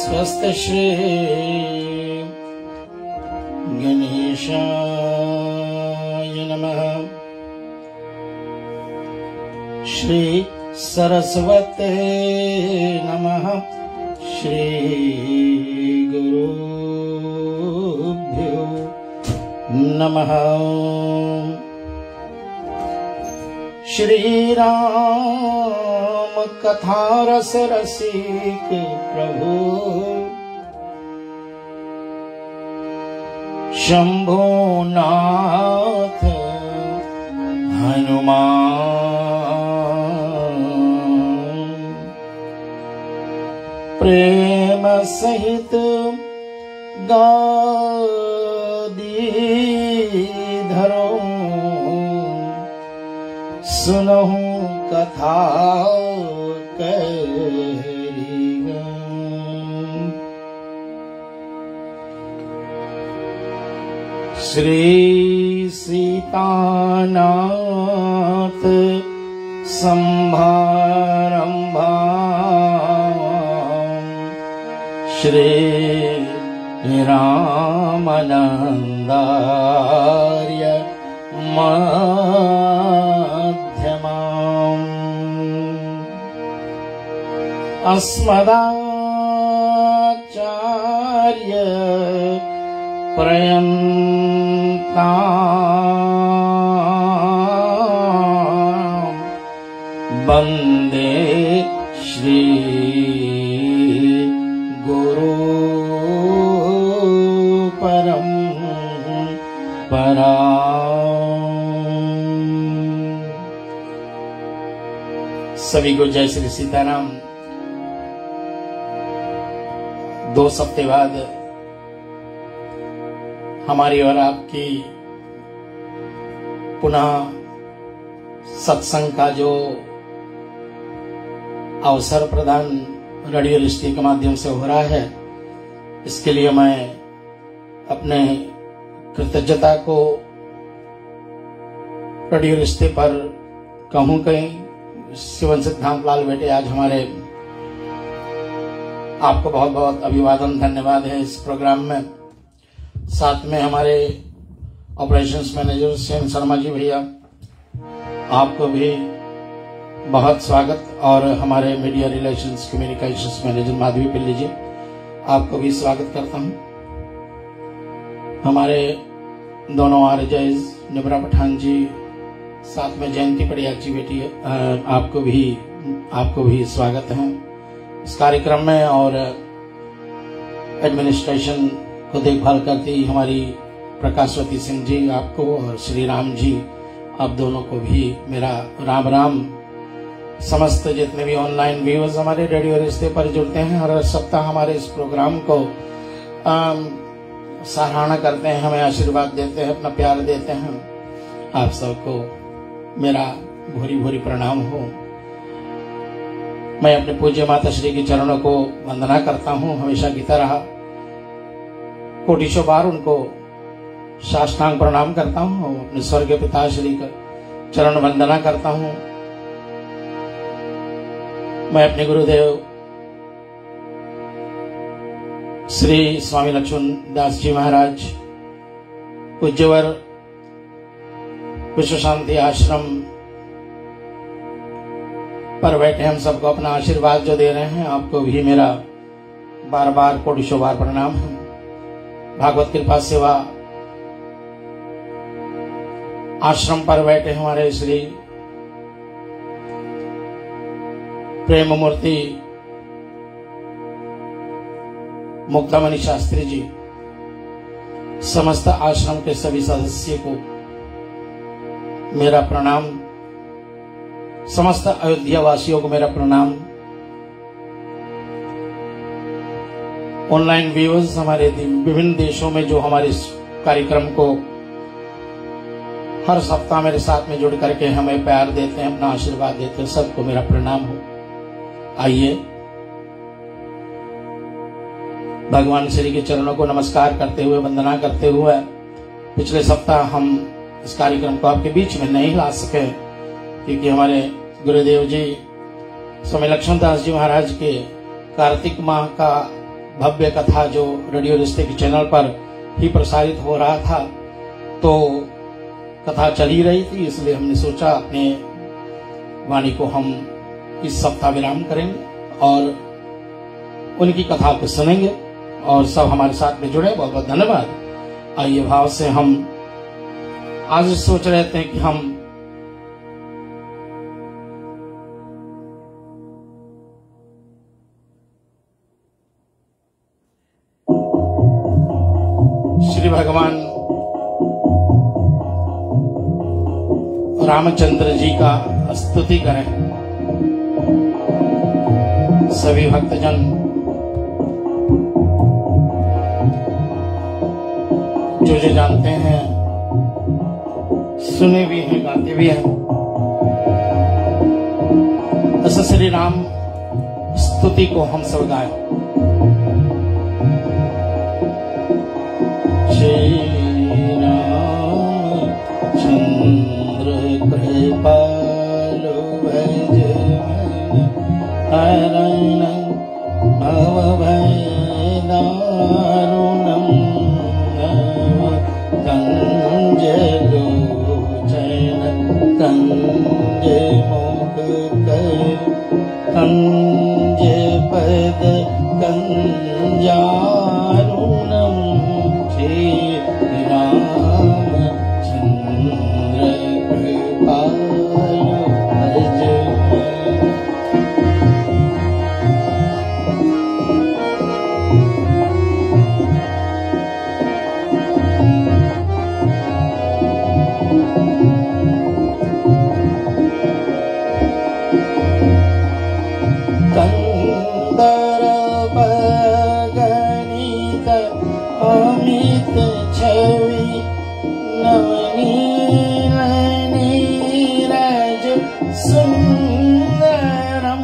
स्वस्ति श्री गणेशाय नमः। श्री सरस्वते नमः। श्री गुरुभ्यो नमः। श्री राम कथा रस रसिक प्रभु शंभुनाथ हनुमान प्रेम सहित गादी धरो सुनहु कथा करिगा। श्री सीतानाथ समारंभा श्री रामानंदार्य अस्मदाचार्य पर्यन्तां वन्दे श्री गुरु परम्परा। सभी को जय श्री सीताराम। 2 हफ्ते बाद हमारी और आपकी पुनः सत्संग का जो अवसर प्रदान रेडियो रिश्ते के माध्यम से हो रहा है, इसके लिए मैं अपने कृतज्ञता को रेडियो रिश्ते पर कहूं कहीं शिवन सिद्धांत लाल बेटे आज हमारे आपको बहुत बहुत अभिवादन धन्यवाद है इस प्रोग्राम में। साथ में हमारे ऑपरेशंस मैनेजर सेन शर्मा जी भैया, आपको भी बहुत स्वागत, और हमारे media relations communications manager Madhavi Pillai ji, आपको भी स्वागत करता हूं। हमारे दोनों आरजेज निब्रा पठान जी, साथ में जयंती पड़िया जी बेटी, आपको भी स्वागत है इस कार्यक्रम में। और एडमिनिस्ट्रेशन को देखभाल करती हमारी प्रकाशवती सिंह जी, आपको, और श्री राम जी, आप दोनों को भी मेरा राम राम। समस्त जितने भी ऑनलाइन व्यूअर्स हमारे रेडियो रिश्ते पर जुड़ते हैं, हर सप्ताह हमारे इस प्रोग्राम को सराहना करते हैं, हमें आशीर्वाद देते हैं, अपना प्यार देते हैं, आप सबको मेरा भूरी भूरी प्रणाम हो। मैं अपने पूज्य माता श्री के चरणों को वंदना करता हूं, हमेशा की तरह कोटिशों बार उनको साष्टांग प्रणाम करता हूं, अपने स्वर्गीय पिता श्री का चरण वंदना करता हूं। मैं अपने गुरुदेव श्री स्वामी लक्ष्मण दास जी महाराज, पूज्यवर विश्व शांति आश्रम पर बैठे हम सबको अपना आशीर्वाद जो दे रहे हैं, आपको भी मेरा बार बार कोटिशों बार प्रणाम है। भागवत कृपा सेवा आश्रम पर बैठे हमारे श्री प्रेम मूर्ति मुक्तामणि शास्त्री जी, समस्त आश्रम के सभी सदस्य को मेरा प्रणाम, समस्त अयोध्या वासियों को मेरा प्रणाम। ऑनलाइन व्यूअर्स हमारे विभिन्न देशों में जो हमारे इस कार्यक्रम को हर सप्ताह मेरे साथ में जुड़ करके हमें प्यार देते हैं, अपना आशीर्वाद देते हैं, सबको मेरा प्रणाम हो। आइए भगवान श्री के चरणों को नमस्कार करते हुए, वंदना करते हुए, पिछले सप्ताह हम इस कार्यक्रम को आपके बीच में नहीं ला सके क्योंकि हमारे गुरुदेव जी स्वामी लक्ष्मण दास जी महाराज के कार्तिक माह का भव्य कथा जो रेडियो रिश्ते के चैनल पर ही प्रसारित हो रहा था, तो कथा चल ही रही थी, इसलिए हमने सोचा अपने वाणी को हम इस सप्ताह विराम करेंगे और उनकी कथा को सुनेंगे और सब हमारे साथ में जुड़े। बहुत बहुत धन्यवाद। आइए भाव से हम आज सोच रहे थे कि हम श्री भगवान रामचंद्र जी का स्तुति करें। सभी भक्तजन जो जानते हैं, सुने भी हैं, गाते भी हैं, ऐसे श्री राम स्तुति को हम सब गाएं। श्री राम चंद्र कृपालु भज हरण भव भय दारुणम् कंजलोचन कंज मुख कंज पद कंजारुणम् श्री राम चंद्र कृपालु भज। कंदर बगणित अमित छवि नवनील नीरज सुंदरम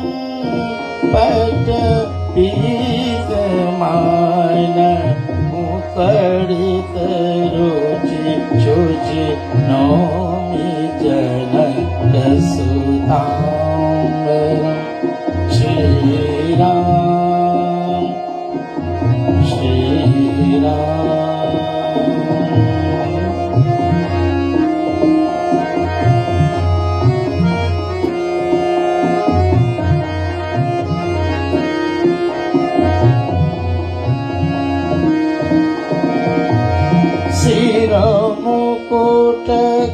पट पीत मान मुखरित रुचि शुचि नौमि जनक सुतांबरम श्री राम श्री राम। सिर मुकुट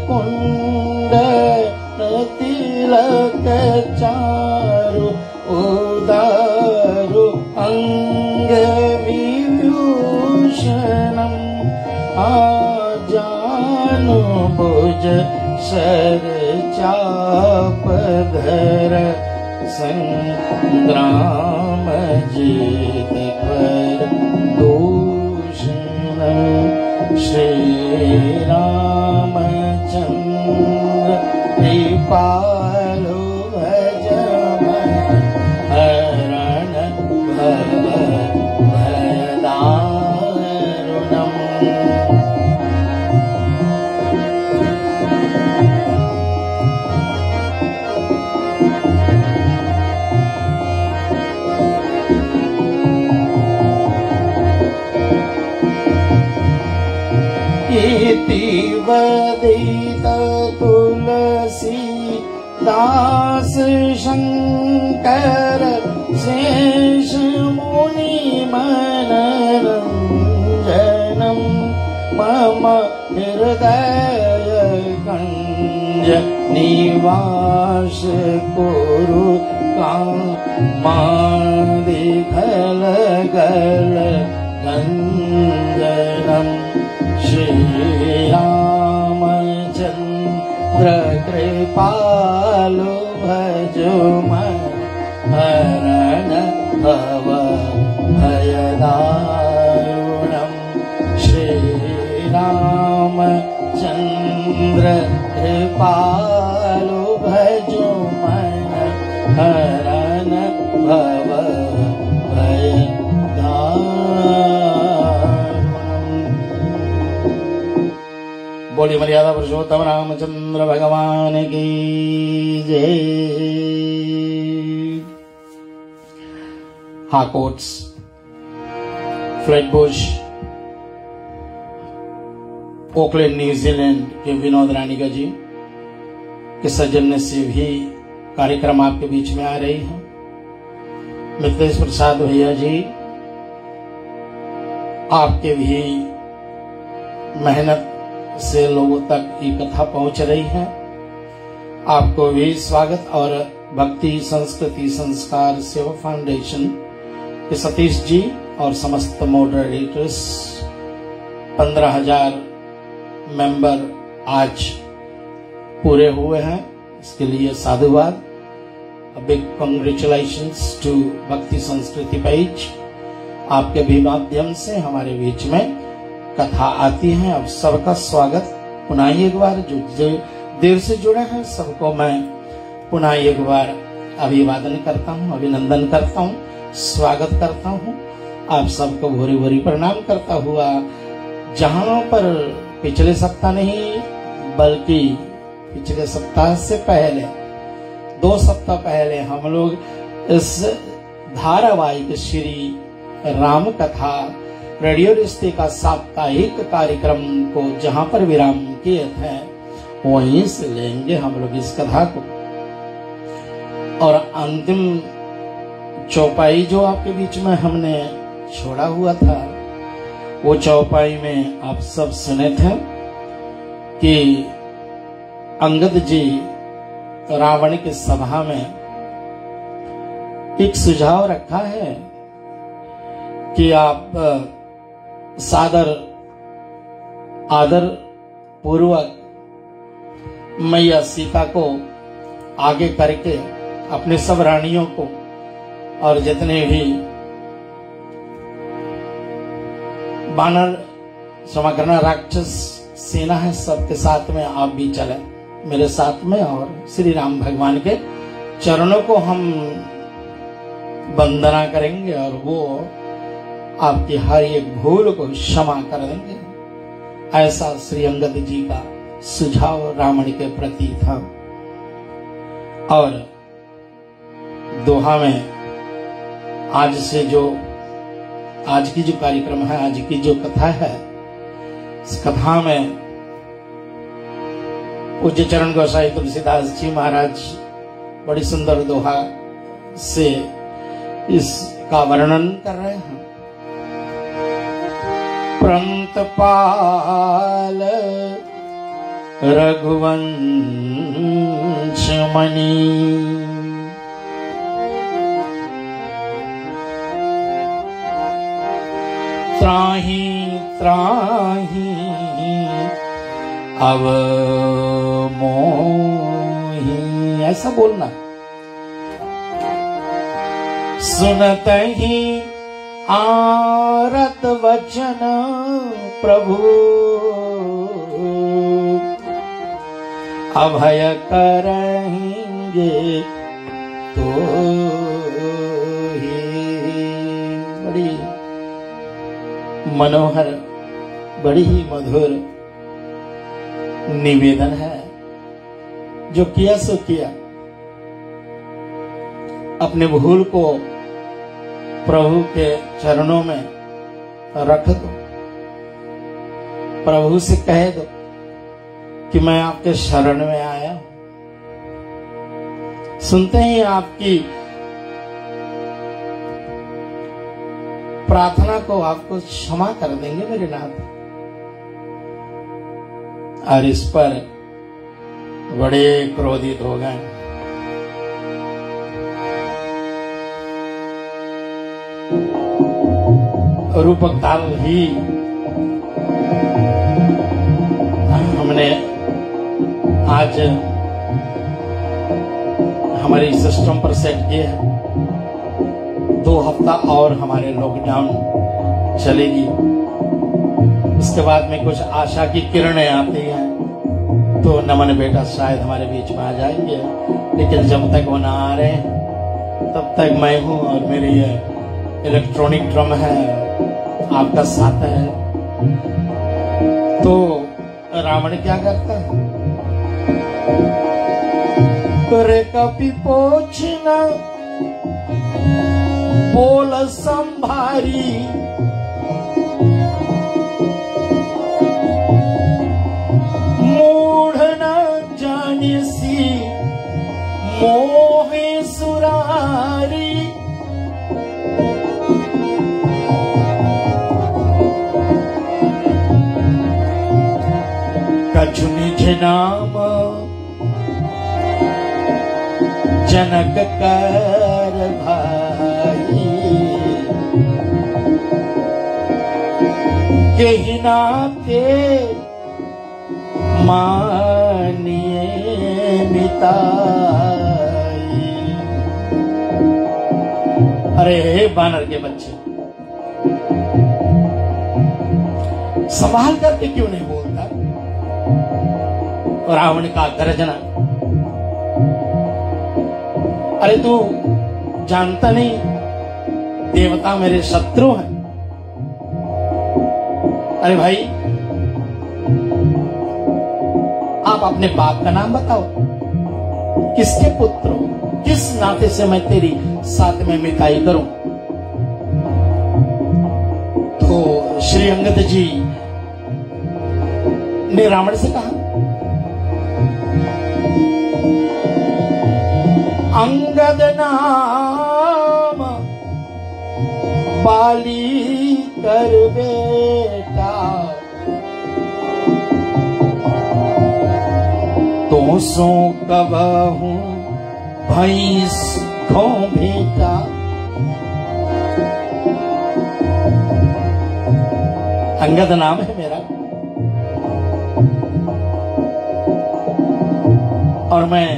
कुंडल तिलक चारु उदारु अंग विभूषणम् आजानु भुज शर चापधर संग्राम जीत पर दूषण श्री रामचंद्र कृपालु भज हरण भव भय दारुणम्। इति वदित तुलसी दास शंकर शेष मुनि मनरंजनम मम हृदय कंज निवास कुरु कामादिघल गल गंजनम श्री रामचंद्र कृपालु भजो मन हरण भव भय दारुणम् श्री रामचंद्र कृपालु भजो मन हरण भव भय दारुणम्। बोली मर्यादा पुरुषोत्तम रामचंद्र भगवान की जय। हाँ कोट्स फ्लैटबुश, ओकलैंड न्यूजीलैंड के विनोद रानिका जी के सौजन्य से भी कार्यक्रम आपके बीच में आ रही है। मिथिलेश प्रसाद भैया जी, आपके भी मेहनत से लोगों तक ये कथा पहुंच रही है। आपको भी स्वागत। और भक्ति संस्कृति संस्कार सेवा फाउंडेशन के सतीश जी और समस्त मॉडरेटर्स, 15,000 मेंबर आज पूरे हुए हैं, इसके लिए साधुवाद। बिग कांग्रेचुलेशंस टू भक्ति संस्कृति पेज। आपके भी माध्यम से हमारे बीच में कथा आती है। अब सबका स्वागत पुनः एक बार, जो देर से जुड़े हैं सबको मैं पुनः एक बार अभिवादन करता हूँ, अभिनंदन करता हूँ, स्वागत करता हूँ। आप सबको भूरी भूरी प्रणाम करता हुआ, जहाँ पर पिछले सप्ताह नहीं बल्कि पिछले सप्ताह से पहले 2 सप्ताह पहले हम लोग इस धारावाहिक श्री राम कथा रेडियो रिश्ते का साप्ताहिक कार्यक्रम को जहां पर विराम किए थे वहीं से लेंगे हम लोग इस कथा को। और अंतिम चौपाई जो आपके बीच में हमने छोड़ा हुआ था, वो चौपाई में आप सब सुने थे कि अंगद जी रावण की सभा में एक सुझाव रखा है कि आप सादर आदर पूर्वक मैया सीता को आगे करके अपने सब रानियों को और जितने भी बानर क्षमा करना राक्षस सेना है सबके साथ में आप भी चले मेरे साथ में, और श्री राम भगवान के चरणों को हम वंदना करेंगे और वो आपकी हर एक भूल को क्षमा कर देंगे। ऐसा श्री अंगद जी का सुझाव रावण के प्रति था। और दोहा में आज की जो कार्यक्रम है, आज की जो कथा है, इस कथा में पूज्य चरण गोसाई तुलसीदास जी महाराज बड़ी सुंदर दोहा से इसका वर्णन कर रहे हैं। प्रंतपाल रघुवंश मणि, त्राहि त्राहि अब मोहि, ऐसा बोलना। सुनत ही आरत वचन प्रभु, अभय करेंगे तो ही। बड़ी मनोहर, बड़ी ही मधुर निवेदन है। जो किया सो किया, अपने भूल को प्रभु के चरणों में रख दो, प्रभु से कह दो कि मैं आपके शरण में आया हूं। सुनते ही आपकी प्रार्थना को आपको क्षमा कर देंगे मेरे नाथ। और इस पर बड़े क्रोधित हो गए। रूपक ताल ही हमने आज हमारे सिस्टम पर सेट किए हैं। 2 हफ्ता और हमारे लॉकडाउन चलेगी, उसके बाद में कुछ आशा की किरणें आती हैं तो नमन बेटा शायद हमारे बीच में आ जाएंगे। लेकिन जब तक वो ना आ रहे तब तक मैं हूं और मेरी ये इलेक्ट्रॉनिक ड्रम है, आपका साथ है। तो रावण क्या करता है? करे कपि पोछना बोल संभारी, यह नाम जनक कर भाई, के ही नाते मानिए मिताई। अरे बानर के बच्चे, संभाल करके क्यों नहीं बोलता? रावण का गर्जना, अरे तू जानता नहीं देवता मेरे शत्रु हैं? अरे भाई, आप अपने बाप का नाम बताओ, किसके पुत्र हो? किस नाते से मैं तेरी साथ में मिताई करूं? तो श्री अंगद जी ने रावण से कहा, अंगद नाम बाली कर बेटा, तो सो कबहू भैंस खो बेटा। अंगद नाम है मेरा, और मैं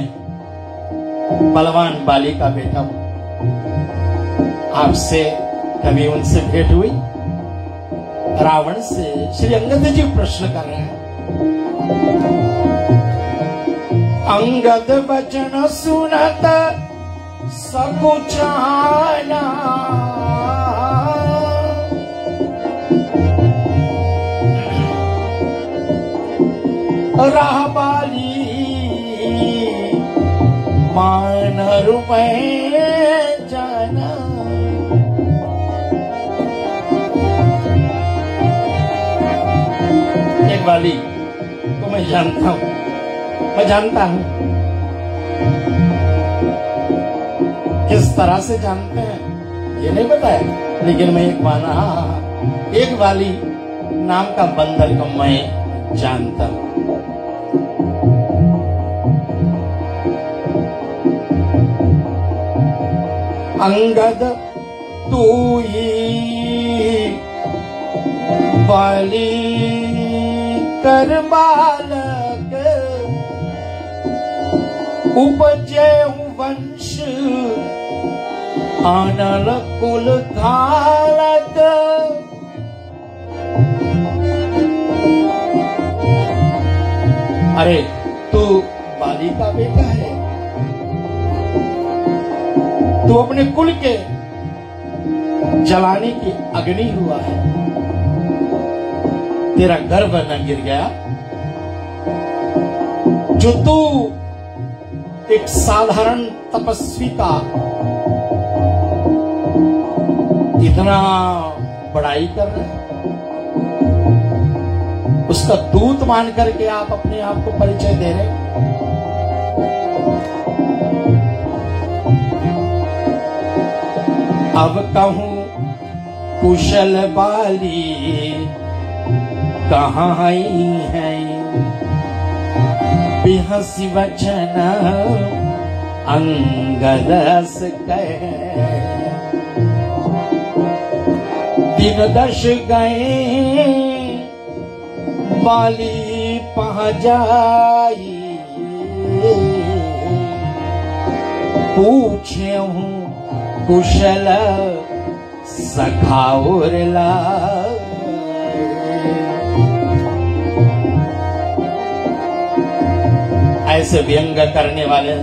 बलवान बाली का बेटा हूं। आपसे कभी उनसे भेंट हुई? रावण से श्री अंगद जी प्रश्न कर रहे हैं। अंगद वचन सुनत सकुचाना, राह बाली मानर में जाना। एक बाली तो मैं जानता हूं, मैं जानता हूं। किस तरह से जानते हैं ये नहीं बताया, लेकिन मैं एक बाली नाम का बंदर को मैं जानता हूं। अंगद तू ही बाली कर बालक, उपजे वंश आनल कुल धारक। अरे तू बाली का बेटा है, तू अपने कुल के जलाने की अग्नि हुआ है, तेरा गर्व न गिर गया? जो तू एक साधारण तपस्वी का इतना बड़ाई कर रहे हैं, उसका दूत मान करके आप अपने आप को परिचय दे रहे हैं। अब कहूं कुशल बाली कहाँ आई है, बिहसी वचन अंगदस कहे। दिन दश गए बाली पहुंच जाई, पूछे हूँ कुशल सखाउर ला। ऐसे व्यंग करने वाले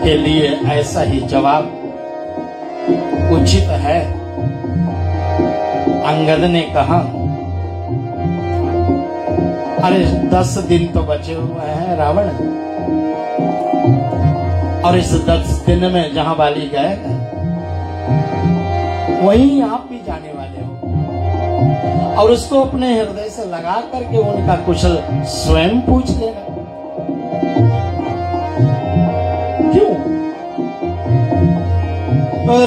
के लिए ऐसा ही जवाब उचित है। अंगद ने कहा, अरे 10 दिन तो बचे हुए हैं रावण, और इस 10 दिन में जहां बाली गए वहीं आप भी जाने वाले हो, और उसको अपने हृदय से लगा करके उनका कुशल स्वयं पूछ लेना। क्यों?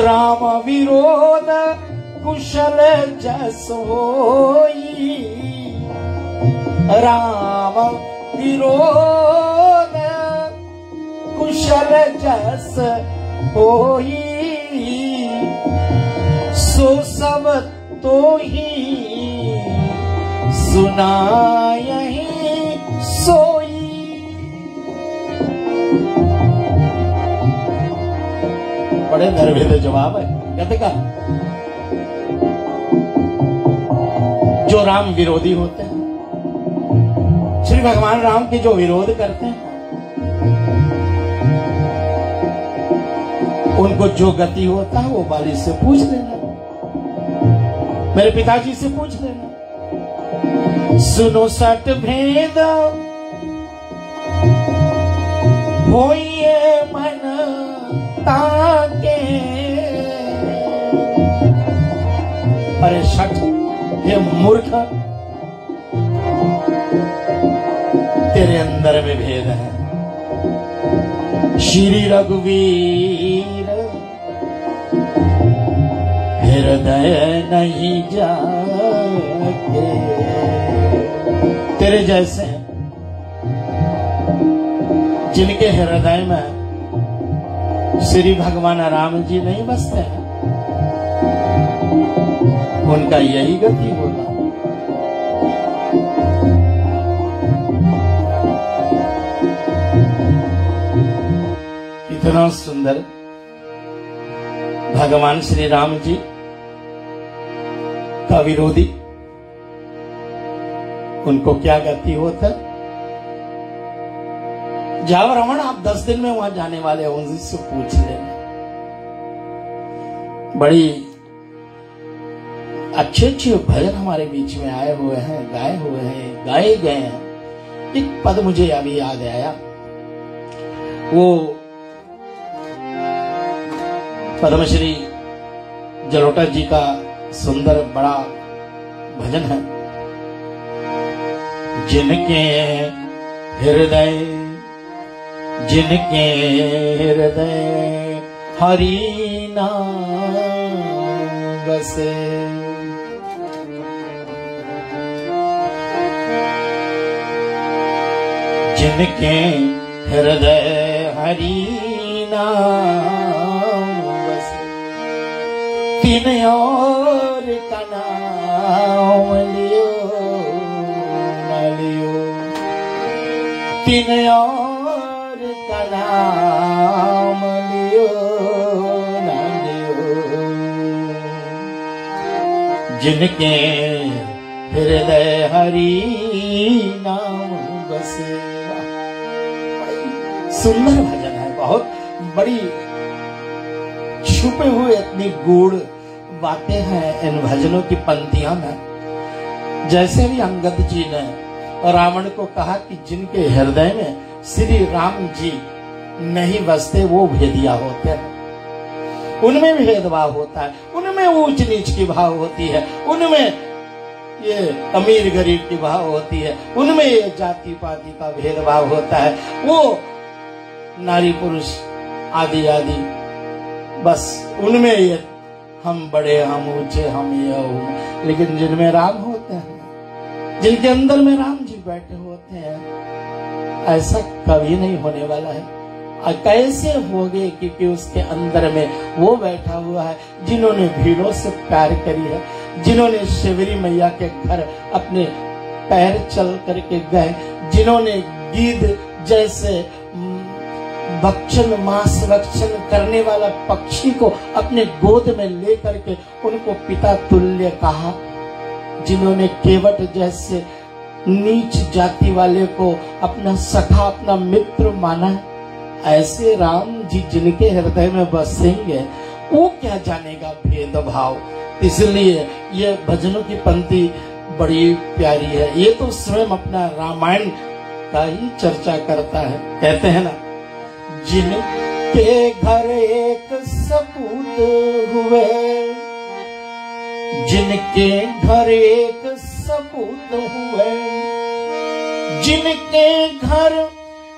राम विरोध कुशल जस होई, राम विरोध कुशल जस होई, सो सब तो ही सुनायहि सोई। बड़े निर्भेद जवाब है। कहते का जो राम विरोधी होते हैं, श्री भगवान राम के जो विरोध करते हैं, उनको जो गति होता है वो बाली से पूछ लेना, मेरे पिताजी से पूछ लेना। सुनो सट भेद होइए मन ताके। अरे सट, ये मूर्ख, तेरे अंदर में भेद है। श्री रघुवीर हृदय नहीं जाके। तेरे जैसे जिनके हृदय में श्री भगवान राम जी नहीं बसते हैं, उनका यही गति होगा। इतना सुंदर भगवान श्री राम जी का विरोधी, उनको क्या गति होता। जाओ रमन, आप 10 दिन में वहां जाने वाले हो, उनसे पूछ लेना। बड़ी अच्छे अच्छे भजन हमारे बीच में आए हुए हैं, गाए हुए हैं, गाए गए हैं। एक पद मुझे अभी याद आया, वो पद्मश्री जलोटा जी का सुंदर बड़ा भजन है। जिनके हृदय हरि नाम बसे, जिनके हृदय हरि नाम बसे, तीन और का नाम लियो न लियो, तीन और का नाम लियो न लियो, जिनके हृदय हरि नाम बसे। सुंदर भजन है, बहुत बड़ी छुपे हुए इतनी गूढ़ बातें हैं इन भजनों की पंक्तियां में। जैसे भी अंगद जी ने रावण को कहा कि जिनके हृदय में श्री राम जी नहीं बसते वो भेदिया होते हैं, उनमें भेदभाव होता है, उनमें ऊंच नीच की भाव होती है, उनमें ये अमीर गरीब की भाव होती है, उनमें ये जाति पाति का भेदभाव होता है, वो नारी पुरुष आदि आदि, बस उनमें ये हम बड़े, हम ऊंचे, हम ये हो। लेकिन जिनमें राम होते हैं, जिनके अंदर में राम जी बैठे होते हैं, ऐसा कभी नहीं होने वाला है। कैसे होगे? क्योंकि उसके अंदर में वो बैठा हुआ है जिन्होंने भीड़ों से प्यार करी है, जिन्होंने शिवरी मैया के घर अपने पैर चल करके गए, जिन्होंने गीद जैसे भक्षण मांस भक्षण करने वाला पक्षी को अपने गोद में लेकर के उनको पिता तुल्य कहा, जिन्होंने केवट जैसे नीच जाति वाले को अपना सखा अपना मित्र माना, ऐसे राम जी जिनके हृदय में बसेंगे वो क्या जानेगा भेदभाव। इसलिए ये भजनों की पंक्ति बड़ी प्यारी है। ये तो स्वयं अपना रामायण का ही चर्चा करता है। कहते हैं ना, जिनके घर एक सपूत हुए, जिनके घर एक सपूत हुए, जिनके घर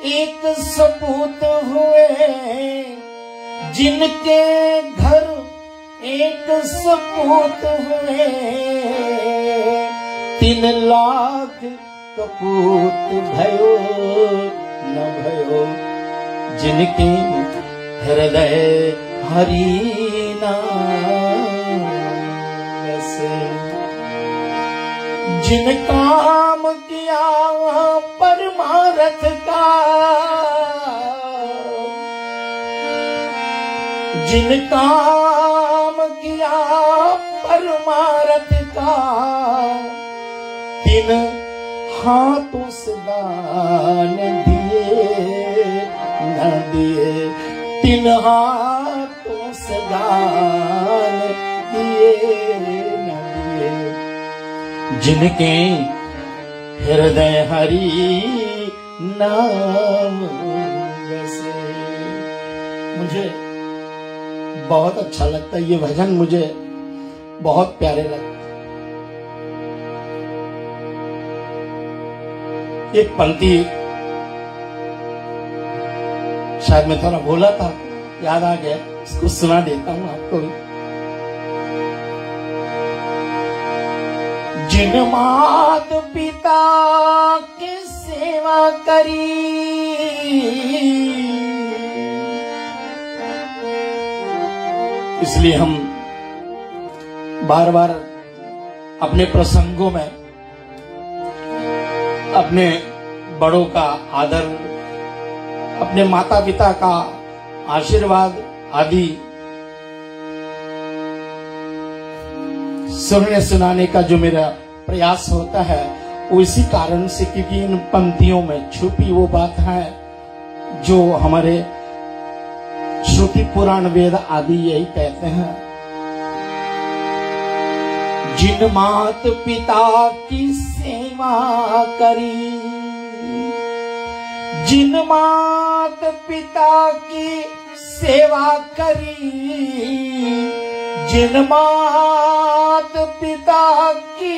एक सपूत हुए, जिनके घर एक सपूत हुए, 3 लाख कपूत भयो न भयो, जिनके हृदय हरि नाम से। जिन काम किया परमारथ का, जिन काम किया परमारथ का, तिन हाथों से दान दिए न दिए, तिन हाथों से दान दिए न दिए, जिनके हृदय हरि नाम बसे। मुझे बहुत अच्छा लगता है ये भजन, मुझे बहुत प्यारे लगते। एक पंक्ति शायद मैं थोड़ा भूला था, याद आ गया, इसको सुना देता हूं आपको भी। जिन मात पिता की सेवा करी, इसलिए हम बार बार अपने प्रसंगों में अपने बड़ों का आदर, अपने माता पिता का आशीर्वाद आदि सुनने सुनाने का जो मेरा प्रयास होता है, वो इसी कारण से, क्योंकि इन पंक्तियों में छुपी वो बात है जो हमारे श्रुति पुराण वेद आदि यही कहते हैं। जिन मात पिता की सेवा करी, जिन मात पिता की सेवा करी, जिन मात पिता की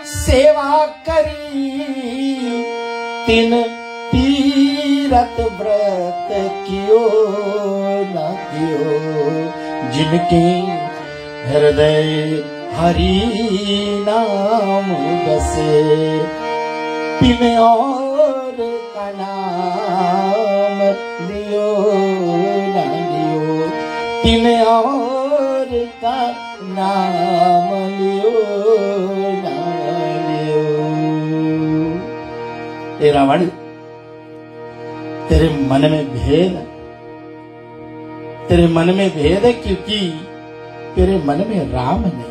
सेवा करी, तिन तीरथ व्रत कियो न कियो, जिनके हृदय हरि नाम बसे, तिन और का नाम लियो न लियो, तिन और का नाम लियो न लियो। ए रावण, तेरे मन में भेद, तेरे मन में भेद है, क्योंकि तेरे मन में राम नहीं।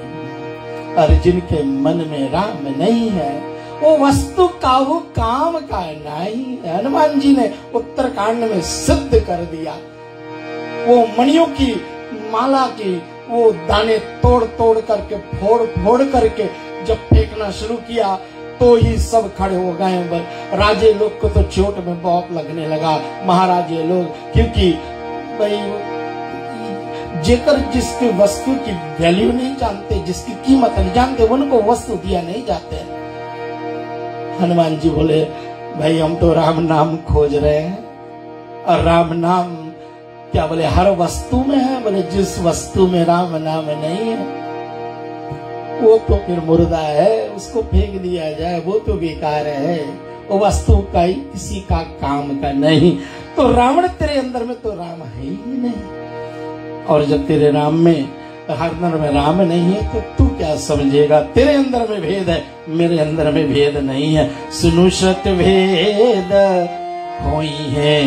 और जिनके मन में राम नहीं है, वो वस्तु काहू काम का नहीं। हनुमान जी ने उत्तरकांड में सिद्ध कर दिया। वो मणियों की माला की वो दाने तोड़ तोड़ करके, फोड़ फोड़ करके जब फेंकना शुरू किया तो ही सब खड़े हो गए। राजे लोग को तो चोट में बहुत लगने लगा, महाराजे लोग, क्योंकि भाई जेकर जिसके वस्तु की वैल्यू नहीं जानते, जिसकी कीमत नहीं जानते, उनको वस्तु दिया नहीं जाते। हनुमान जी बोले, भाई हम तो राम नाम खोज रहे हैं, और राम नाम क्या बोले हर वस्तु में है। बोले जिस वस्तु में राम नाम नहीं है वो तो फिर मुर्दा है, उसको फेंक दिया जाए, वो तो बेकार है, वो वस्तु का ही किसी का काम का नहीं। तो रावण तेरे अंदर में तो राम है ही नहीं, और जब तेरे राम में हर में राम नहीं है तो तू क्या समझेगा। तेरे अंदर में भेद है, मेरे अंदर में भेद नहीं है। सुनु सत भेद होई है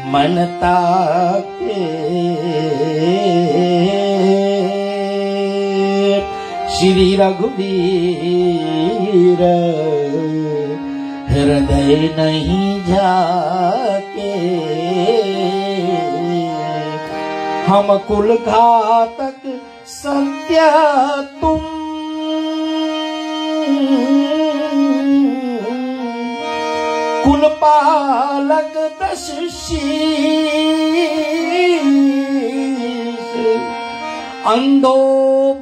मनता के, श्री रघुवीर हृदय नहीं जाके, हम कुल घातक सत्य तुम, कुल पालक दश शीश, अंधो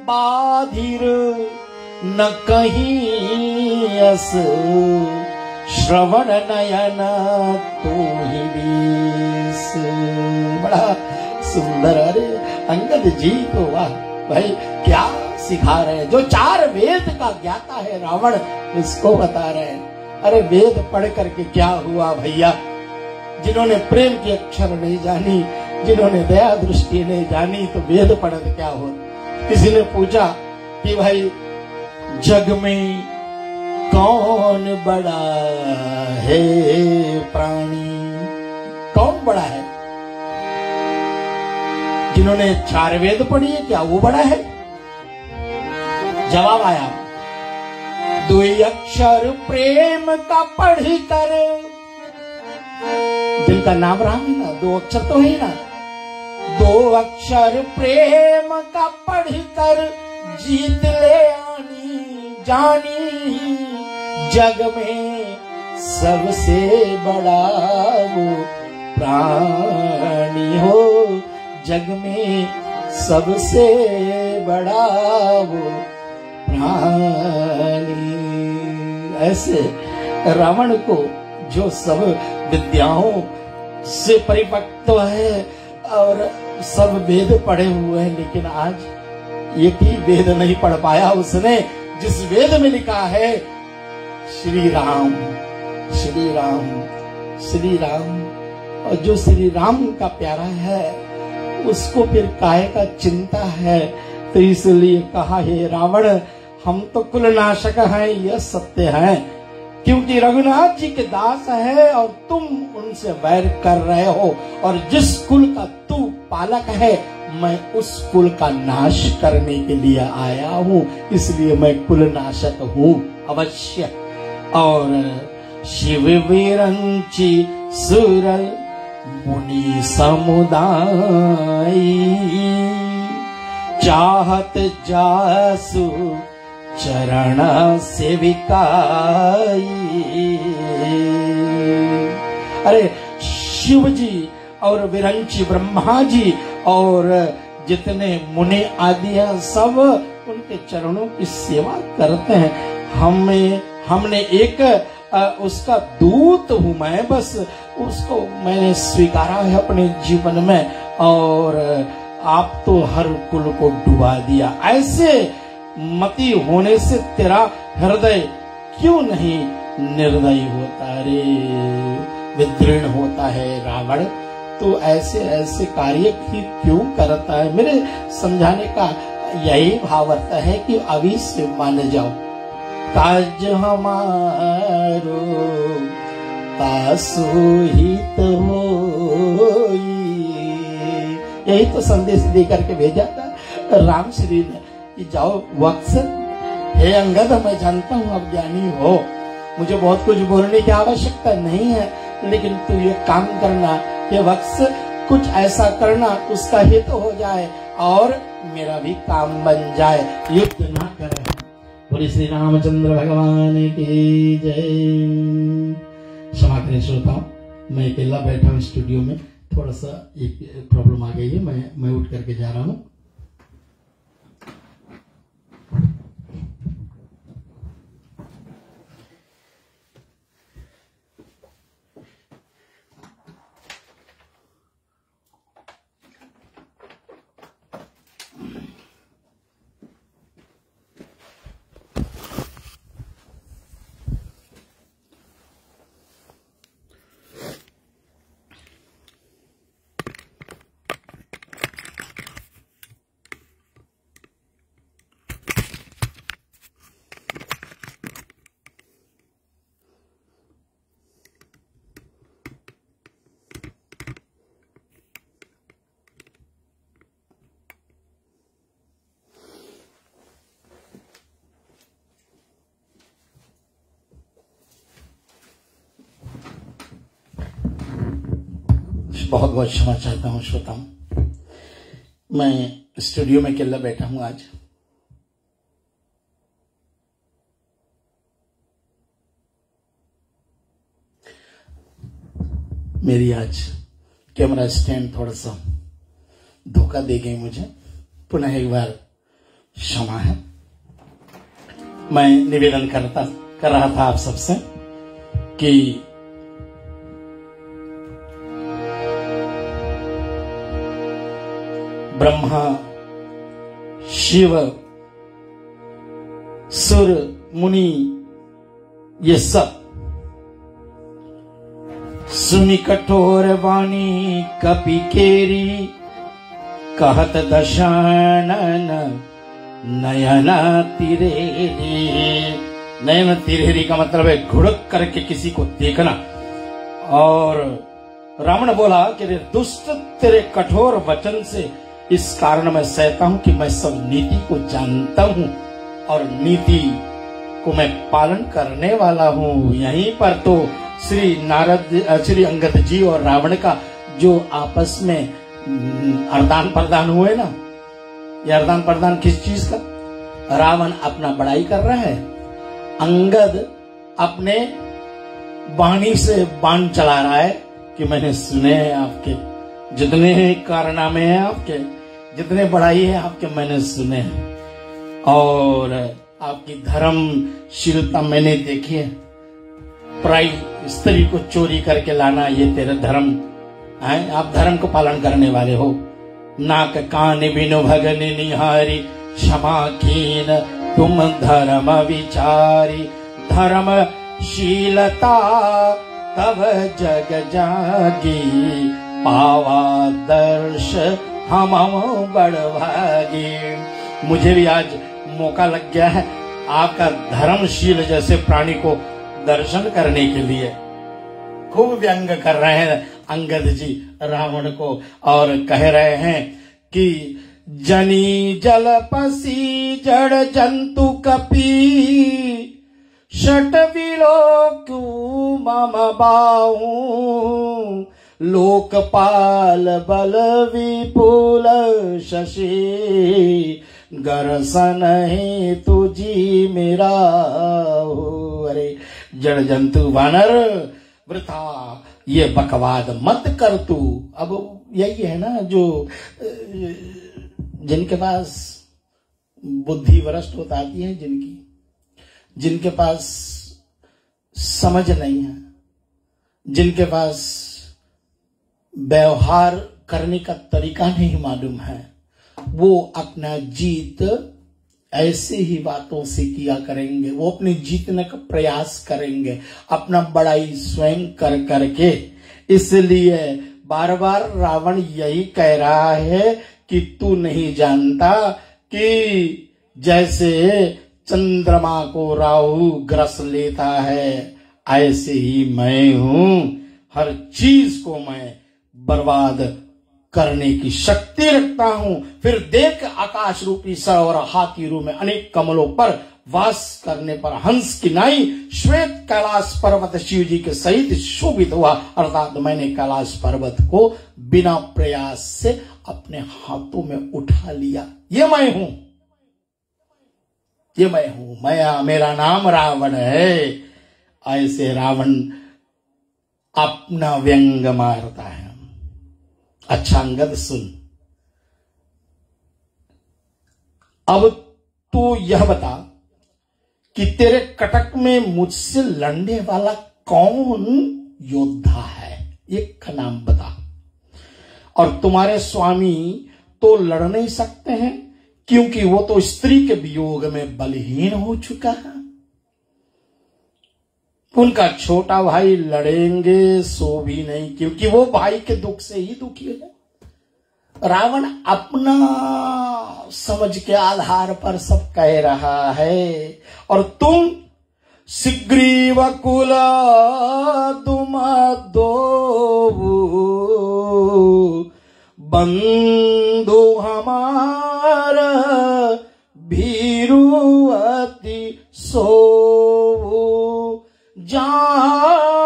बाधिर न कहीं अस, श्रवण नयन तू ही बीस। बड़ा सुंदर। अरे अंगद जी तो वाह भाई, क्या सिखा रहे हैं। जो चार वेद का ज्ञाता है रावण, इसको बता रहे हैं। अरे वेद पढ़ करके क्या हुआ भैया? जिन्होंने प्रेम की अक्षर नहीं जानी, जिन्होंने दया दृष्टि नहीं जानी, तो वेद पढ़ के क्या हो? किसी ने पूछा कि भाई जग में कौन बड़ा है प्राणी? कौन बड़ा है? जिन्होंने 4 वेद पढ़ी है, क्या वो बड़ा है? जवाब आया, 2 अक्षर प्रेम का पढ़ कर, जिनका नाम राम है ना, 2 अक्षर तो है ना, 2 अक्षर प्रेम का पढ़ कर जीत ले आनी जानी, जग में सबसे बड़ा वो प्राणी हो, जग में सबसे बड़ा वो प्राणी। ऐसे रावण को जो सब विद्याओं से परिपक्व है और सब वेद पढ़े हुए हैं, लेकिन आज एक ही वेद नहीं पढ़ पाया उसने, जिस वेद में लिखा है श्री राम श्री राम श्री राम। और जो श्री राम का प्यारा है उसको फिर काय का चिंता है। तो इसलिए कहा, हे रावण, हम तो कुलनाशक हैं, यह सत्य है, क्योंकि रघुनाथ जी के दास है और तुम उनसे वैर कर रहे हो, और जिस कुल का तू पालक है, मैं उस कुल का नाश करने के लिए आया हूँ, इसलिए मैं कुलनाशक हूँ अवश्य। और शिव विरंची सुरल मुनि समुदाय, चाहत जासु चरण सेविकाई। अरे शिव जी और विरंची ब्रह्मा जी और जितने मुनि आदि हैं, सब उनके चरणों की सेवा करते हैं। हमने एक उसका दूत हूं मैं, बस उसको मैंने स्वीकारा है अपने जीवन में, और आप तो हर कुल को डुबा दिया। ऐसे मति होने से तेरा हृदय क्यों नहीं निर्दयी होता रे, विदृढ़ होता है रावण? तो ऐसे ऐसे कार्य ही क्यों करता है? मेरे समझाने का यही भावार्थ है कि अभी से मान जाओ, काज हमारो तासु हित होई। यही तो संदेश दे करके भेजा था राम श्री ने कि जाओ वत्स, हे अंगद, मैं जानता हूँ अब ज्ञानी हो, मुझे बहुत कुछ बोलने की आवश्यकता नहीं है, लेकिन तू ये काम करना, ये वत्स कुछ ऐसा करना उसका हित हो जाए और मेरा भी काम बन जाए, युद्ध ना करे। बोले श्री रामचंद्र भगवान की जय। क्षमा करें श्रोताओं, मैं अकेला बैठा हूँ स्टूडियो में, थोड़ा सा एक प्रॉब्लम आ गई है, मैं उठ करके जा रहा हूँ। बहुत बहुत क्षमा चाहता हूँ श्रोताओं, मैं स्टूडियो में अकेला बैठा हूँ आज। मेरी आज कैमरा स्टैंड थोड़ा सा धोखा दे गई मुझे, पुनः एक बार क्षमा है। मैं निवेदन कर रहा था आप सबसे कि ब्रह्मा, शिव, सुर, मुनि, ये सब सुनी कठोर वाणी कपि केरी, कहत दशानन नयन तिरेरी। नयन तिरेरी का मतलब है घुड़क करके किसी को देखना। और रावण बोला कि रे दुष्ट, तेरे कठोर वचन से इस कारण मैं सहता हूं कि मैं सब नीति को जानता हूं और नीति को मैं पालन करने वाला हूं। यहीं पर तो श्री अंगद जी और रावण का जो आपस में आदान प्रदान हुए ना, ये आदान प्रदान किस चीज का? रावण अपना बड़ाई कर रहा है, अंगद अपने वाणी से बाण चला रहा है कि मैंने सुने हैं आपके जितने कारनामे हैं, आपके जितने बड़ाई है आपके मैंने सुने हैं, और आपकी धर्मशीलता मैंने देखी है। पराई स्त्री को चोरी करके लाना ये तेरा धर्म है, आप धर्म को पालन करने वाले हो। नाक कान बिनु भगन निहारी, क्षमा कीन तुम धर्म विचारी। धर्मशीलता तब जग जागी, पावा दर्श हम बड़भागी। मुझे भी आज मौका लग गया है आपका धर्मशील जैसे प्राणी को दर्शन करने के लिए। खूब व्यंग कर रहे हैं अंगद जी रावण को और कह रहे हैं कि जनी जल पसी जड़ जंतु कपी, षट विलोकु मम बाहू। लोकपाल बल विपुल शशि, गरसन है तुझी मेरा। अरे जड़ जंतु वानर, वृथा ये बकवाद मत कर तू। अब यही है ना जो जिनके पास बुद्धि भ्रष्ट होती है, जिनके पास समझ नहीं है, जिनके पास व्यवहार करने का तरीका नहीं मालूम है, वो अपना जीत ऐसे ही बातों से किया करेंगे। वो अपने जीतने का प्रयास करेंगे, अपना बड़ाई स्वयं कर करके। इसलिए बार बार रावण यही कह रहा है कि तू नहीं जानता कि जैसे चंद्रमा को राहु ग्रस लेता है, ऐसे ही मैं हूं। हर चीज को मैं बर्बाद करने की शक्ति रखता हूं। फिर देख आकाश रूपी सर और हाथी रूप में अनेक कमलों पर वास करने पर हंस की नाई श्वेत कैलाश पर्वत शिव जी के सहित शोभित हुआ। अर्थात मैंने कैलाश पर्वत को बिना प्रयास से अपने हाथों में उठा लिया। ये मैं हूं, ये मैं हूं, मेरा नाम रावण है। ऐसे रावण अपना व्यंग मारता है। अच्छा अंगद सुन, अब तू यह बता कि तेरे कटक में मुझसे लड़ने वाला कौन योद्धा है, एक का नाम बता। और तुम्हारे स्वामी तो लड़ नहीं सकते हैं क्योंकि वो तो स्त्री के वियोग में बलहीन हो चुका है। उनका छोटा भाई लड़ेंगे सो भी नहीं, क्योंकि वो भाई के दुख से ही दुखी है। रावण अपना समझ के आधार पर सब कह रहा है, और तुम सुग्रीव कुल तुम दो बंधु हमार भीरु अति सो जामवंत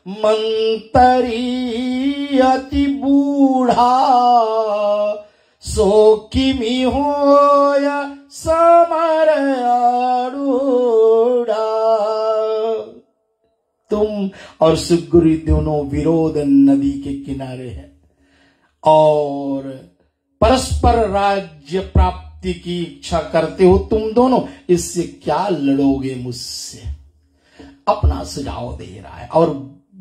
मंतरी अति बूढ़ा सो किमि होय समर आरूढ़ा। तुम और सुग्रीव दोनों विरोध नदी के किनारे हैं और परस्पर राज्य प्राप्ति की इच्छा करते हो तुम दोनों। इससे क्या लड़ोगे मुझसे? अपना सुझाव दे रहा है। और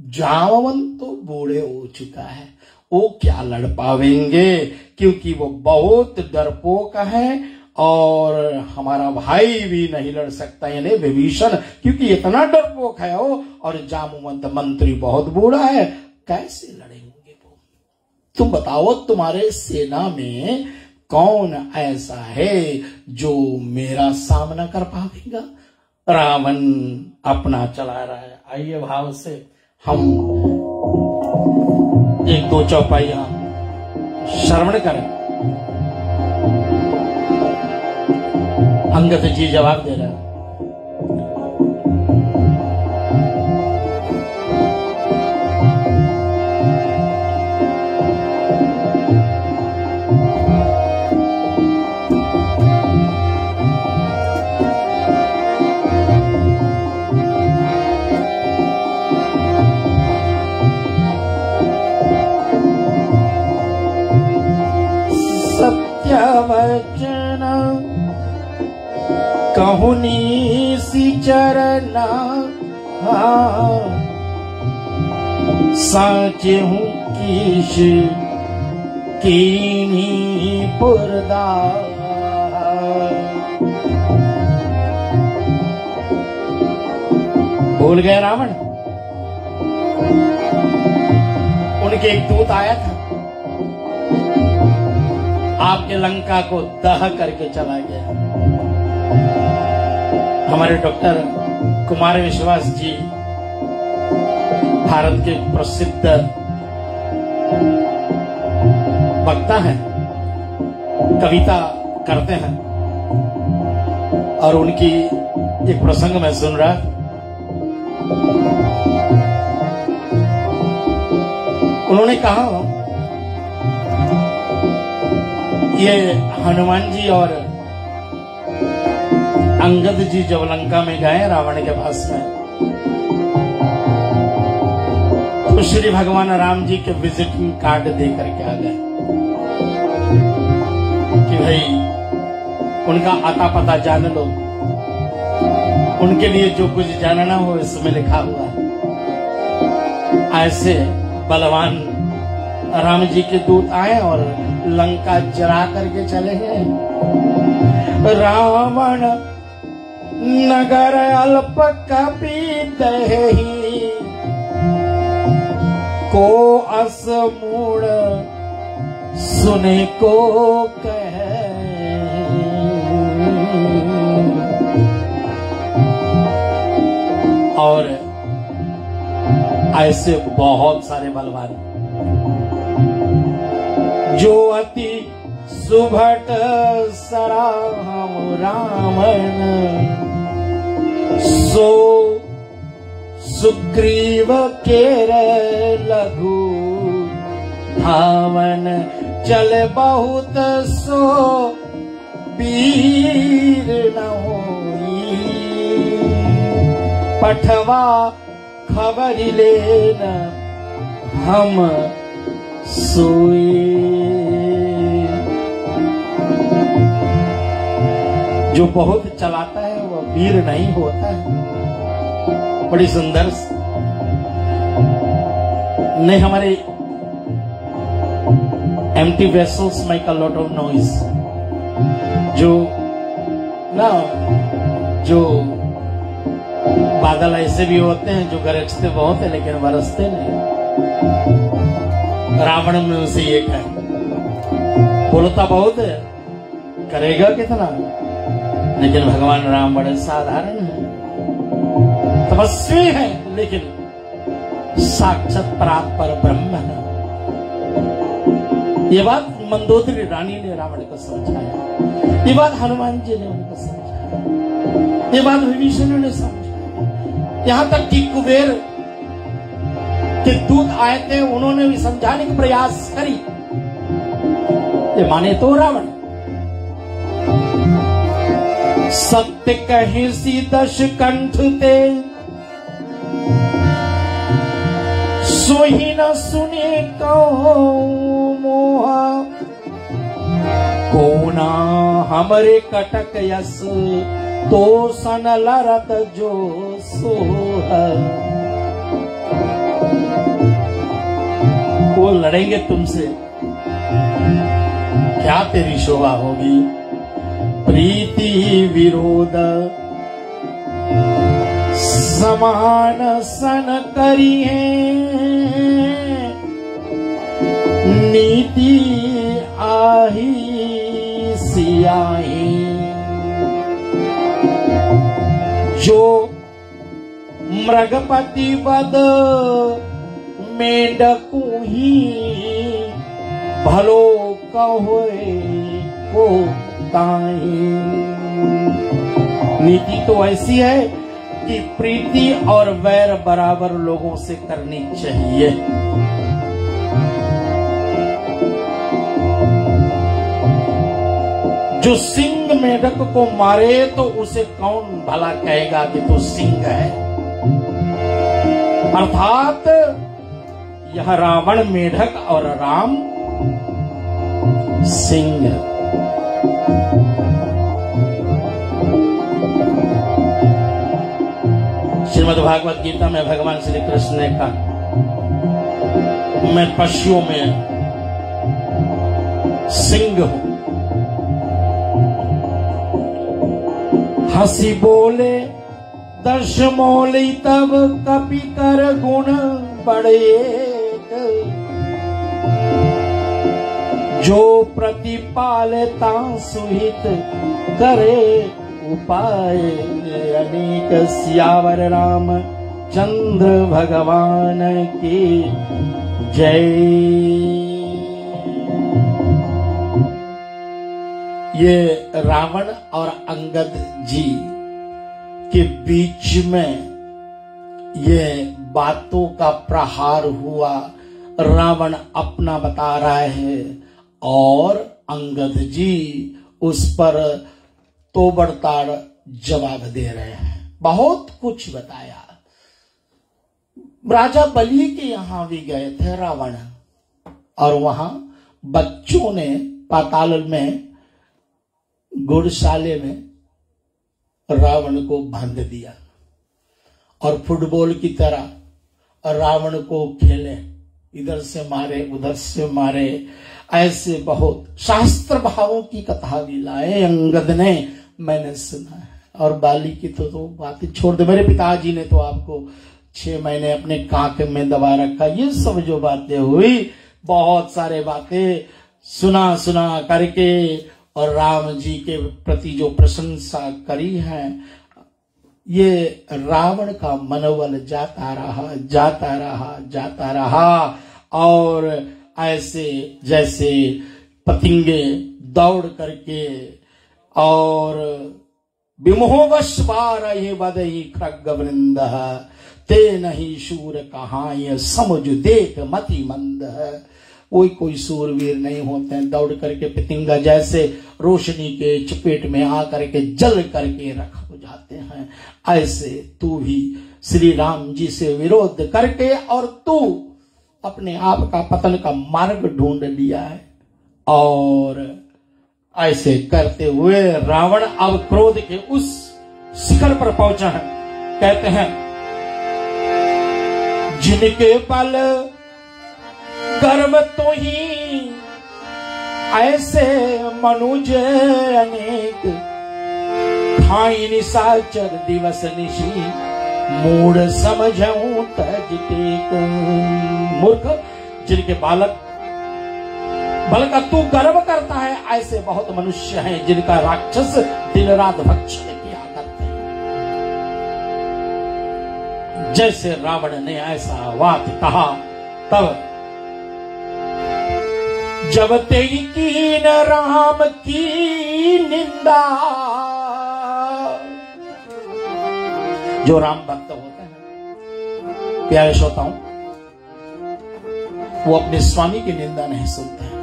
जामवंत तो बूढ़े हो चुका है, वो क्या लड़ पावेंगे, क्योंकि वो बहुत डरपोक है और हमारा भाई भी नहीं लड़ सकता, यानी विभीषण, क्योंकि इतना डरपोक है वो, और जामवंत मंत्री बहुत बूढ़ा है, कैसे लड़ेंगे वो? तुम बताओ, तुम्हारे सेना में कौन ऐसा है जो मेरा सामना कर पाएगा? रावण अपना चला रहा है। आइए भाव से हम एक दो चौपाइयां श्रवण करें। अंगद जी जवाब दे रहे हैं। सत्यवचन कहूनी सी चरना, साचे हूँ कीश कीनी पुरदा। भूल गए रावण? उनके एक दूत आया था, आपके लंका को दह करके चला गया। हमारे डॉक्टर कुमार विश्वास जी भारत के प्रसिद्ध वक्ता हैं, कविता करते हैं, और उनकी एक प्रसंग में सुन रहा, उन्होंने कहा ये हनुमान जी और अंगद जी जब लंका में गए रावण के पास में, तो श्री भगवान राम जी के विजिटिंग कार्ड दे करके आ गए कि भाई उनका आता पता जान लो, उनके लिए जो कुछ जानना हो इसमें लिखा हुआ है। ऐसे बलवान राम जी के दूत आए और लंका जरा करके चले गए। रावण नगर अल्प कपीदहि, को असमूढ़ सुने को कहे। और ऐसे बहुत सारे बलवान जो अति सुभट सराहम रावण, सो सुग्रीव केर लघु धावन, चल बहुत सो वीर न होई। पठवा खबर लेन हम सोए। जो बहुत चलाता है वो वीर नहीं होता है। बड़ी सुंदर नहीं, हमारे empty vessels make a lot of noise। जो बादल ऐसे भी होते हैं जो गरजते बहुत है लेकिन बरसते नहीं। रावण में उसे एक है, बोलता बहुत है, करेगा कितना, लेकिन भगवान राम बड़े साधारण हैं, तपस्वी हैं, लेकिन साक्षात परात्पर ब्रह्म है। ये बात मंदोदरी रानी ने रावण को समझाया, ये बात हनुमान जी ने उनको समझाया, ये बात विभीषण ने समझाया। यहां तक कि कुबेर के दूत आए थे, उन्होंने भी समझाने का प्रयास करी, ये माने तो रावण। सत्य कहीं सी दश कंठ ते, सोही न सुने कहो मोहा। कोना हमरे कटक यस, तो सन लरत जो सोह। वो लड़ेंगे तुमसे, क्या तेरी शोभा होगी? प्रीति विरोध समान सन करिए, नीति आही सियाही। जो मृगपति वद मेंढकू ही, भलो कहोए को ताही। नीति तो ऐसी है कि प्रीति और वैर बराबर लोगों से करनी चाहिए। जो सिंह मेढक को मारे तो उसे कौन भला कहेगा कि तू सिंह है। अर्थात यह रावण मेढक और राम सिंह। श्रीमद् भागवत गीता में भगवान श्री कृष्ण ने कहा, मैं पशुओं में सिंह हूं। हंसी बोले दर्श मोली तब कपि कर गुण बढ़े। जो प्रतिपालता सुहित करे उपाय। अनेक सियावर राम चंद्र भगवान की जय। ये रावण और अंगद जी के बीच में ये बातों का प्रहार हुआ। रावण अपना बता रहा है और अंगद जी उस पर तोबड़ताड़ जवाब दे रहे हैं। बहुत कुछ बताया। राजा बलि के यहां भी गए थे रावण, और वहां बच्चों ने पाताल में गुड़शाले में रावण को बांध दिया और फुटबॉल की तरह रावण को खेले, इधर से मारे उधर से मारे। ऐसे बहुत शास्त्र भावों की कथा भी लाए अंगद ने, मैंने सुना है। और बाली की तो बात छोड़ दे। मेरे पिताजी ने तो आपको 6 महीने अपने कांक में दबा रखा। ये सब जो बातें हुई, बहुत सारे बातें सुना करके और राम जी के प्रति जो प्रशंसा करी है, ये रावण का मनोबल जाता रहा। और ऐसे जैसे पतंगे दौड़ करके और विमोहवश बारहि बदहि खड्ग वृंद, ते नहीं शूर कहाय समझ देख मति मंद। कोई सूरवीर नहीं होते हैं। दौड़ करके पतंगा जैसे रोशनी के चपेट में आकर के जल करके रख हो जाते हैं, ऐसे तू भी श्री राम जी से विरोध करके और तू अपने आप का पतन का मार्ग ढूंढ लिया है। और ऐसे करते हुए रावण अब क्रोध के उस शिखर पर पहुंचा है। कहते हैं, जिनके बल गर्व तो ही ऐसे मनुज अनेक, खाई निशाचर दिवस निशी मूढ़ समझऊं तज टेक। मूर्ख, जिनके बल का तू गर्व करता है, ऐसे बहुत मनुष्य हैं जिनका राक्षस दिन रात भक्षण किया करते हैं। जैसे रावण ने ऐसा बात कहा, तब जब तेरी कीन राम की निंदा। जो राम भक्त होते हैं, प्यारे श्रोताओं, वो अपने स्वामी की निंदा नहीं सुनते हैं,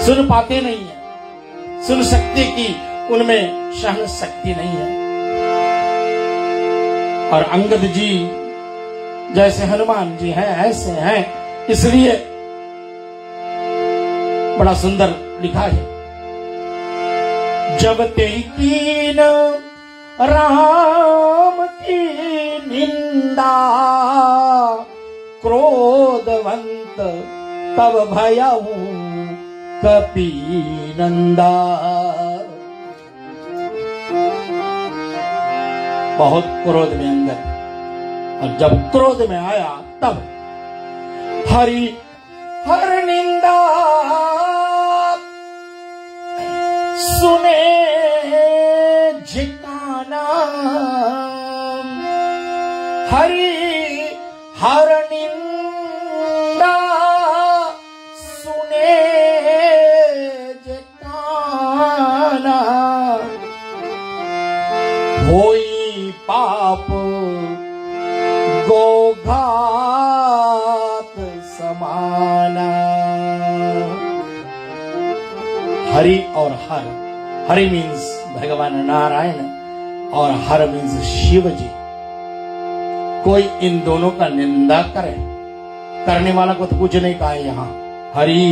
सुन पाते नहीं है। सुन सकते कि उनमें सहन शक्ति नहीं है। और अंगद जी जैसे हनुमान जी हैं, ऐसे हैं। इसलिए बड़ा सुंदर लिखा है, जब तेरी कीन राम की निंदा, क्रोधवंत तब भयऊ कपि नंदा। बहुत क्रोध में अंगद, और जब क्रोध में आया तब हरि हर निंदा सुने जिकाना, हरि हर निंदा सुने जिकाना, होई पाप गोघात समाना। हरि और हर, हरि मीन्स भगवान नारायण और हर मीन्स शिव जी। कोई इन दोनों का निंदा करे, करने वाला को तो कुछ नहीं कहा यहाँ। हरि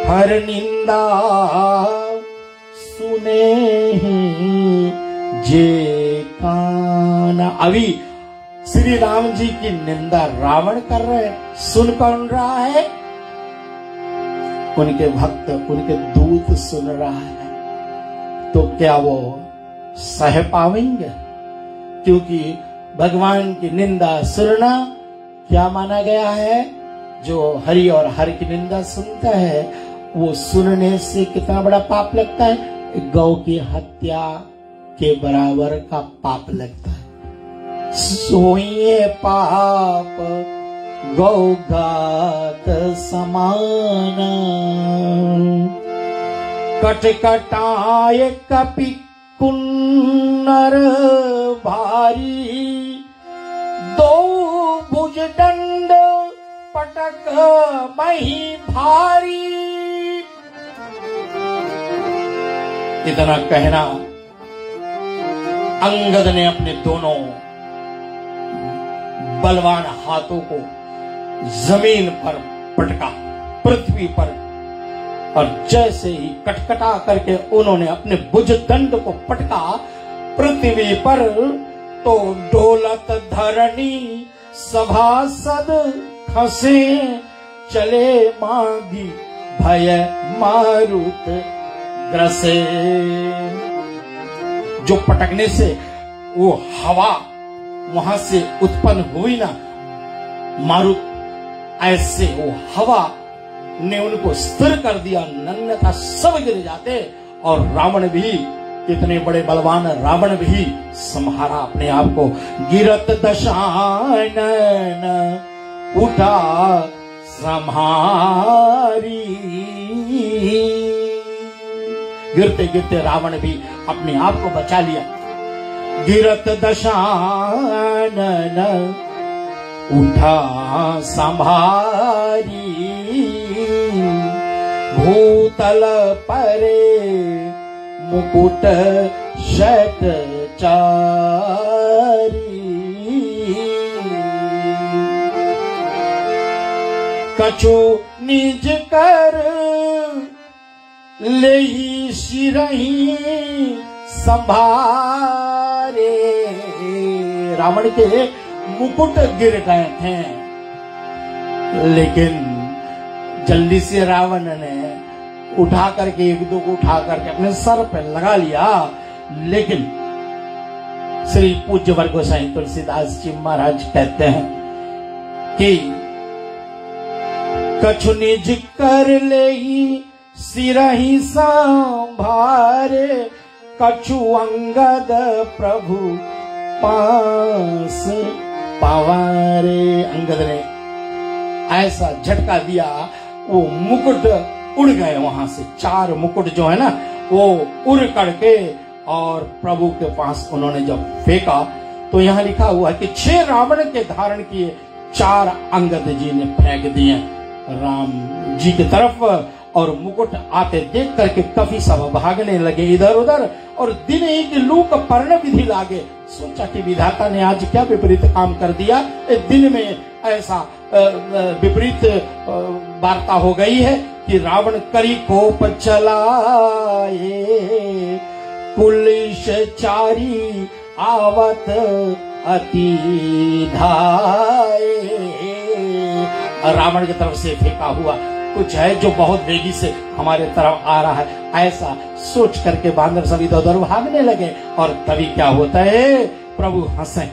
हर निंदा सुने जे काना। अभी श्री राम जी की निंदा रावण कर रहे, सुन कौन रहा है? उनके भक्त, उनके दूत सुन रहा है। तो क्या वो सह पाएंगे? क्योंकि भगवान की निंदा सुनना क्या माना गया है? जो हरि और हर की निंदा सुनता है वो सुनने से कितना बड़ा पाप लगता है? गौ की हत्या के बराबर का पाप लगता है। सोइए पाप गौघात समाना, कटकटाय कपि कुन्नर भारी, दो भुज दंड पटक मही भारी। इतना कहना अंगद ने अपने दोनों बलवान हाथों को जमीन पर पटका, पृथ्वी पर, और जैसे ही कटकटा करके उन्होंने अपने भुजदंड को पटका पृथ्वी पर, तो डोलत धरणी सभासद खसे, चले मांगी भय मारुत ग्रसे। जो पटकने से वो हवा वहां से उत्पन्न हुई ना, मारुत, ऐसे वो हवा ने उनको स्थिर कर दिया, अन्यथा सब गिर जाते। और रावण भी, इतने बड़े बलवान रावण भी संहारा अपने आप को। गिरत दशानन उठा संहारी, गिरते गिरते रावण भी अपने आप को बचा लिया। गिरत दशानन उठा संभारी, भूतल परे मुकुट शत चारी, कछु निज कर लेहि सिरहि संभारे। रावण के मुकुट गिर गए थे, लेकिन जल्दी से रावण ने उठा करके, एक दो को उठा करके अपने सर पे लगा लिया। लेकिन श्री पूज्य वर्ग गोसाई तुलसीदास जी महाराज कहते हैं कि कछु निज कर लेहि सिरहि संभारे, कछु अंगद प्रभु पास पवारे। अंगद ने ऐसा झटका दिया, वो मुकुट उड़ गए वहां से। 4 मुकुट जो है ना, वो उड़ करके और प्रभु के पास उन्होंने जब फेंका, तो यहाँ लिखा हुआ कि 6 रावण के धारण किए, 4 अंगद जी ने फेंक दिए राम जी की तरफ। और मुकुट आते देख करके कवि सब भागने लगे इधर उधर, और दिन ही की लू का पर्ण विधि लागे। सोचा कि विधाता ने आज क्या विपरीत काम कर दिया, दिन में ऐसा विपरीत वार्ता हो गई है कि रावण करी कोप चलाए, पुलिस चारी आवत अति धाये। रावण की तरफ से फेंका हुआ कुछ है जो बहुत वेगी से हमारे तरफ आ रहा है, ऐसा सोच करके बांदर सब इधर उधर भागने लगे। और तभी क्या होता है प्रभु हंसे,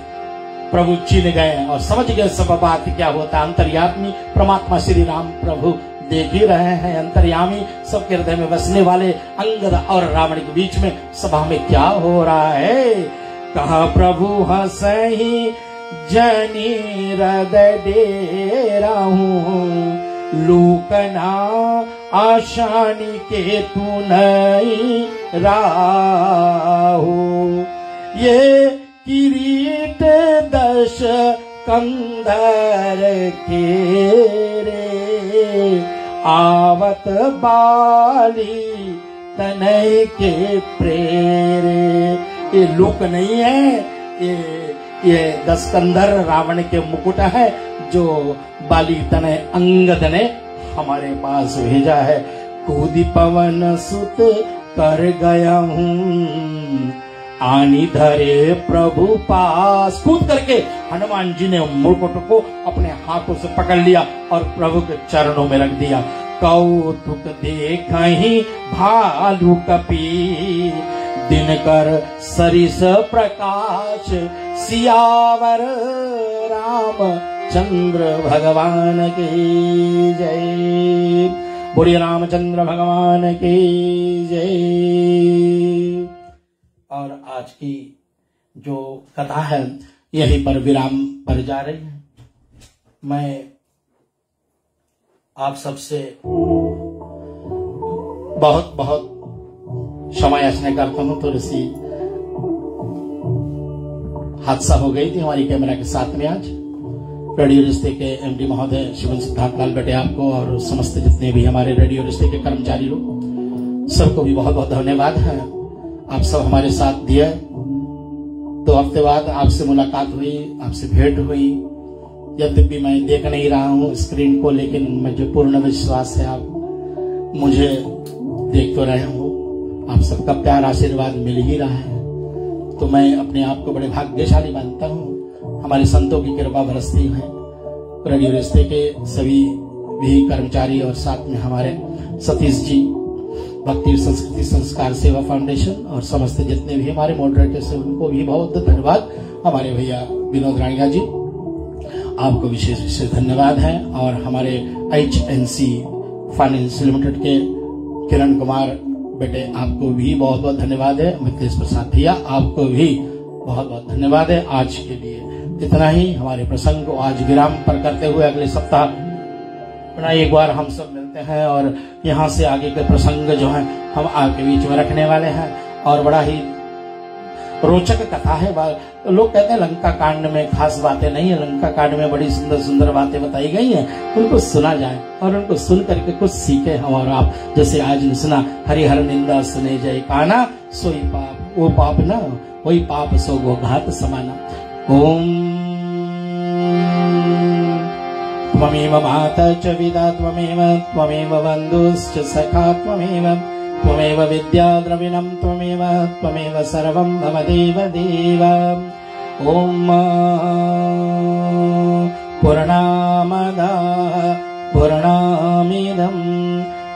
प्रभु चिन्ह गए और समझ गए सब बात क्या होता। अंतर्यामी परमात्मा श्री राम प्रभु देख ही रहे हैं, अंतर्यामी सबके हृदय में बसने वाले अंगद और रावण के बीच में सभा में क्या हो रहा है। कहा प्रभु हंसहि जनी हृदय डेरा हूँ, लूकना आशानी के तू नहीं राहु। ये किरीट दश कंधर के रे, आवत बाली तनय के प्रेरे। ये लूक नहीं है, ये 10 कंधर रावण के मुकुट है जो बाली तने अंगद ने हमारे पास भेजा है। कूदी पवन सुत कर गया हूँ, आनी धरे प्रभु पास। कूद करके हनुमान जी ने मुकुट को अपने हाथों से पकड़ लिया और प्रभु के चरणों में रख दिया। कौतुक देखहि भालू कपी, दिनकर सरिस प्रकाश, सियावर राम चंद्र भगवान की जय। बोलिए रामचंद्र भगवान की जय। और आज की जो कथा है यहीं पर विराम पर जा रही है। मैं आप सबसे बहुत बहुत क्षमा याचना करता हूं। थोड़ी सी हादसा हो गई थी हमारी कैमरा के साथ में। आज रेडियो रिश्ते के एमडी महोदय शिवन सिद्धार्थ लाल बेटे आपको और समस्त जितने भी हमारे रेडियो रिश्ते के कर्मचारी लोग सबको भी बहुत बहुत धन्यवाद है। आप सब हमारे साथ दिए। 2 हफ्ते बाद आपसे मुलाकात हुई, आपसे भेंट हुई। यद्यपि मैं देख नहीं रहा हूँ स्क्रीन को, लेकिन मुझे पूर्ण विश्वास है आप मुझे देख तो रहे हो। आप सबका प्यार आशीर्वाद मिल ही रहा है, तो मैं अपने आप को बड़े भाग्यशाली मानता हूँ। हमारे संतों की कृपा बरसती है। रेडियो रिश्ते के सभी भी कर्मचारी और साथ में हमारे सतीश जी, भक्ति संस्कृति संस्कार सेवा फाउंडेशन और समस्त जितने भी हमारे मॉडरेटर्स हैं उनको भी बहुत धन्यवाद। हमारे भैया विनोद राणिया जी आपको विशेष विशेष धन्यवाद है। और हमारे HNC फाइनेंस लिमिटेड के किरण कुमार बेटे आपको भी बहुत बहुत धन्यवाद है। मिथिलेश प्रसाद भैया आपको भी बहुत बहुत धन्यवाद है। आज के लिए इतना ही। हमारे प्रसंग को आज विराम पर करते हुए अगले सप्ताह पुनः एक बार हम सब मिलते हैं और यहाँ से आगे के प्रसंग जो है हम आपके बीच में रखने वाले हैं। और बड़ा ही रोचक कथा है। लोग कहते हैं लंका कांड में खास बातें नहीं है, लंका कांड में बड़ी सुंदर सुंदर बातें बताई गई हैं, उनको सुना जाए और उनको सुन करके कुछ सीखे हम और आप। जैसे आज ने सुना, हरिहर निंदा सुने जय काना, सोई पाप वो पाप न, वही पाप सो गो घात समाना। ओम त्वमेव माता च पिता त्वमेव बन्धुश्च सखा त्वमेव विद्या द्रविणं त्वमेव सर्वं मम देव देव। ओम पूर्णामदा पूर्णामिदं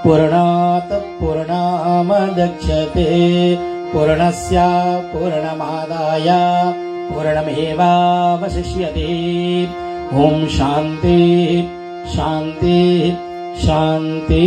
पूर्णात् पूर्णामदच्यते पूर्णस्य पूर्णमादाय पूर्णमेवावशिष्यते। ओम शांति शांति शांति।